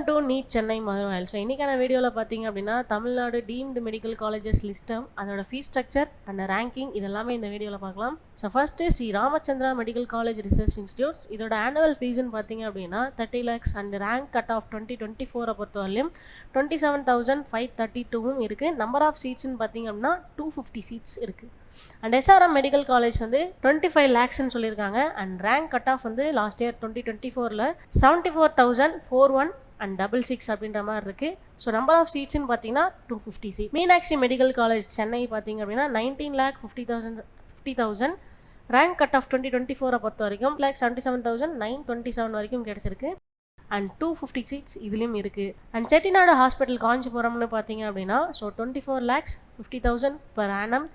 To NEET Chennai Madurai. So இன்றைக்கான வீடியோவில் பார்த்தீங்க அப்படின்னா தமிழ்நாடு டீம்டு மெடிக்கல் காலேஜஸ் லிஸ்ட்டம், அதோட ஃபீஸ் ஸ்ட்ரக்சர் அண்ட் ரேங்கிங் இதெல்லாமே இந்த வீடியோவில் பார்க்கலாம். So first Sri Ramachandra medical college research institute, இதோட ஆனுவல் ஃபீஸ்ன்னு பார்த்தீங்க அப்படின்னா 30 lakhs and rank cut off 2024 பொறுத்தவரையிலும் 27,532 இருக்குது. நம்பர் ஆஃப் சீட்ஸ்ன்னு பார்த்தீங்க அப்படின்னா 250 சீட்ஸ் இருக்குது. அண்ட் எஸ்ஆர்எம் மெடிக்கல் காலேஜ் வந்து 25 lakhsன்னு சொல்லியிருக்காங்க. அண்ட் ரேங்க் கட் ஆஃப் வந்து லாஸ்ட் இயர் 2024 74,041 அண்ட் 66 அப்படின்ற மாதிரி இருக்குது. ஸோ நம்பர் ஆஃப் சீட்ஸ்ன்னு பார்த்தீங்கன்னா 250 seat. Meenakshi medical college Chennai பார்த்தீங்க அப்படின்னா 19,50,000 ரேங்க் கட் ஆஃப் 2024 பொறுத்த வரைக்கும் 1,77,927 வரைக்கும் கிடச்சிருக்கு. அண்ட் 250 சீட்ஸ் இதுலேயும் இருக்குது. அண்ட் செட்டிநாடு ஹாஸ்பிட்டல் காஞ்சிபுரம்னு பார்த்தீங்க அப்படின்னா 24,50,000 per annum.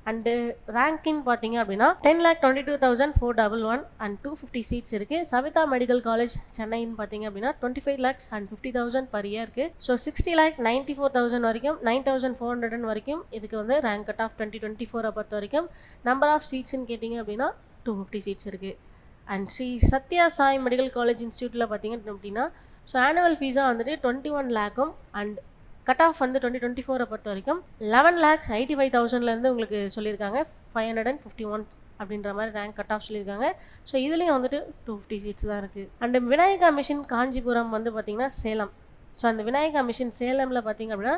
அண்டு ரேங்கிங் பார்த்தீங்க அப்படின்னா 10,22,411 அண்ட் 250 சீட்ஸ் இருக்குது. சவிதா மெடிக்கல் காலேஜ் சென்னைன்னு பார்த்தீங்க அப்படின்னா 25 lakhs அண்ட் 50,000 per year இருக்குது. ஸோ 60,94,000 வரைக்கும் 9,400 வரைக்கும் இதுக்கு வந்து ரேங்க் கட் ஆஃப் 2024 பொறுத்த வரைக்கும். நம்பர் ஆஃப் சீட்ஸ்ன்னு கேட்டிங்க அப்படின்னா 250 சீட்ஸ் இருக்குது. And Sri Sathya Sai medical college இன்ஸ்டியூட்டில் பார்த்தீங்க அப்படின்னா ஸோ ஆனுவல் ஃபீஸாக வந்துட்டு 21 lakh அண்ட் கட் ஆஃப் வந்து 2024 பொறுத்த வரைக்கும் 11,85,000 உங்களுக்கு சொல்லியிருக்காங்க. 551 அப்படின்ற மாதிரி ரேங்க் கட் ஆஃப் சொல்லியிருக்காங்க. ஸோ இதுலேயும் வந்துட்டு 250 சீட்ஸ் தான் இருக்குது. அண்ட் விநாயகா மிஷன் காஞ்சிபுரம் வந்து பார்த்திங்கன்னா சேலம். ஸோ அந்த விநாயகா மிஷன் சேலமில் பார்த்திங்க அப்படின்னா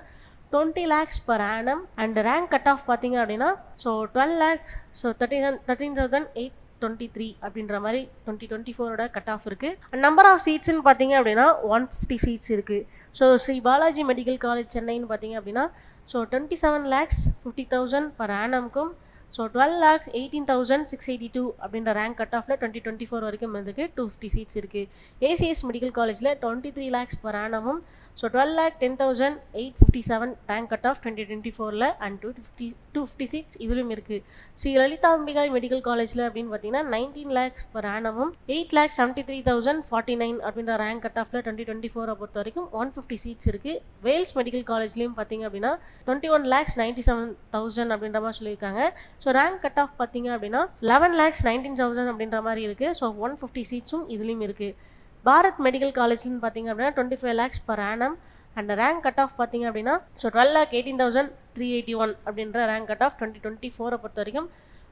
20 lakhs per annum and rank cut of பார்த்திங்க அப்படின்னா ஸோ 12 lakhs. ஸோ 13,823 அப்படின்ற மாதிரி 2024 கட் ஆஃப் இருக்குது. நம்பர் ஆஃப் சீட்ஸ்ன்னு பார்த்தீங்க அப்படின்னா 150 சீட்ஸ் இருக்குது. So Sri Balaji medical college சென்னைன்னு பார்த்தீங்க அப்படின்னா ஸோ 27,50,000 per annum ஸோ 12,18,682 அப்படின்ற ரேங்க் கட் ஆஃபில் 2024 வரைக்கும் இருந்துக்கு 250 சீட்ஸ் இருக்குது. ஏசிஎஸ் மெடிக்கல் காலேஜில் 23 lakhs per annum so 12,10,857 rank cut off 2024 and 250 seats இதுலையும் இருக்குது. ஸ்ரீ லலிதாம்பிகாய் மெடிக்கல் காலேஜில் அப்படின்னு பார்த்தீங்கன்னா 19 lakhs per annum 8,73,049 அப்படின்ற ரேங்க் கட் ஆஃபில் 2024 பொறுத்த வரைக்கும் 150 சீட்ஸ் இருக்குது. வேல்ஸ் மெடிக்கல் காலேஜ்லேயும் பார்த்தீங்க அப்படின்னா 21,97,000 அப்படின்ற மாதிரி சொல்லியிருக்காங்க. ஸோ ரேங்க் கட் ஆஃப் பார்த்தீங்க அப்படின்னா 11,19,000 அப்படின்ற மாதிரி இருக்குது. ஸோ 150 சீட்ஸும் இதுலேயும் இருக்குது. பாரத் மெடிக்கல் காலேஜ்னு பார்த்தீங்க அப்படின்னா 25 lakhs per annum and rank cut of பார்த்தீங்க அப்படின்னா ஸோ 12,18,381 அப்படின்ற ரேங்க் கட் ஆஃப் 2024 பொறுத்த வரைக்கும்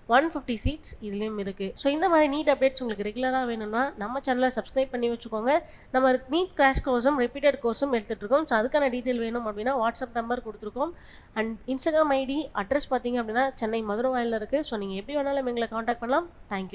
150 சீட்ஸ் இதுலேயும் இருக்குது. ஸோ இந்த மாதிரி நீட் அப்டேட்ஸ் உங்களுக்கு ரெகுலராக வேணும்னா நம்ம சேனலை சப்ஸ்கிரைப் பண்ணி வச்சுக்கோங்க. நம்ம நீட் கிராஷ் கோர்ஸும் ரிப்பீட்டட் கோர்ஸும் எடுத்துகிட்ருக்கோம். ஸோ அதுக்கான டீட்டெயில் வேணும் அப்படின்னா வாட்ஸ்அப் நம்பர் கொடுத்துருக்கோம். அண்ட் இன்ஸ்டாகிராம் ஐடி அட்ரஸ் பார்த்தீங்க அப்படின்னா சென்னை மதுரை வாயிலில் இருக்குது. ஸோ நீங்கள் எப்படி வேணாலும் எங்களை காண்டாக்ட் பண்ணலாம். தேங்க்யூ.